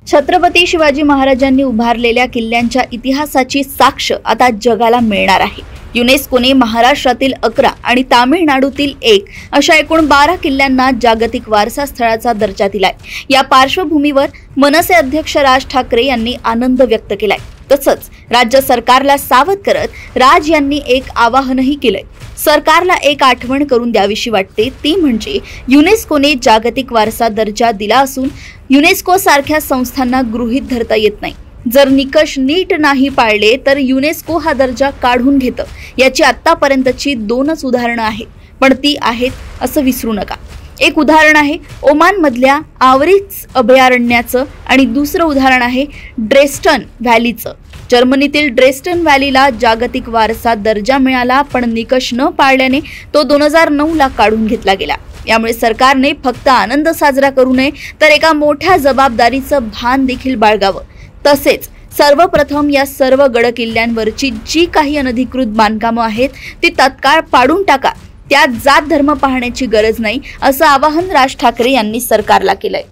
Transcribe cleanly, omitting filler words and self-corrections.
छत्रपती शिवाजी महाराजांनी उभारलेल्या किल्ल्यांच्या इतिहासाची साक्ष आता जगाला मिळणार आहे। युनेस्कोने महाराष्ट्रातील 11 आणि तामिळनाडूतील 1 अशा एकूण 12 किल्ल्यांना जागतिक वारसा स्थळाचा दर्जा दिलाय। या पार्श्वभूमीवर मनसे अध्यक्ष राज ठाकरे यांनी आनंद व्यक्त केलाय। तसंच राज्य सरकारला सावध करत राज यांनी एक आवाहनही केलंय। सरकारला एक आठवण करून द्यावीशी वाटते, ती म्हणजे युनेस्कोने जागतिक वारसा दर्जा दिला असून युनेस्को सारख्या संस्थांना गृहीत धरता येत नाही। जर निकष नीट नाही पाळले तर युनेस्को हा दर्जा काढून घेतं। याची आतापर्यंतची 2च उदाहरणं आहेत, पण ती आहेत असं विसरू नका। एक उदाहरण आहे ओमान मधल्या आवरीच अभयारण्याचं आणि दुसरं उदाहरण आहे ड्रेस्टन व्हॅलीचं। जर्मनीतील ड्रेस्टन व्हॅलीला जागतिक वारसा दर्जा मिळाला, पण निकष न पाळल्याने तो 2009 ला काढून घेतला गेला। यामुळे सरकारने फक्त आनंद साजरा करू नये तर एका मोठ्या जबाबदारीचं भान देखील बाळगावं। तसेच सर्वप्रथम या सर्व गड किल्ल्यांवरची जी काही अनधिकृत बांधकामं आहेत ती तत्काळ पाडून टाका। त्यात जात धर्म पाहण्याची गरज नाही, असं आवाहन राज ठाकरे यांनी सरकारला केलंय।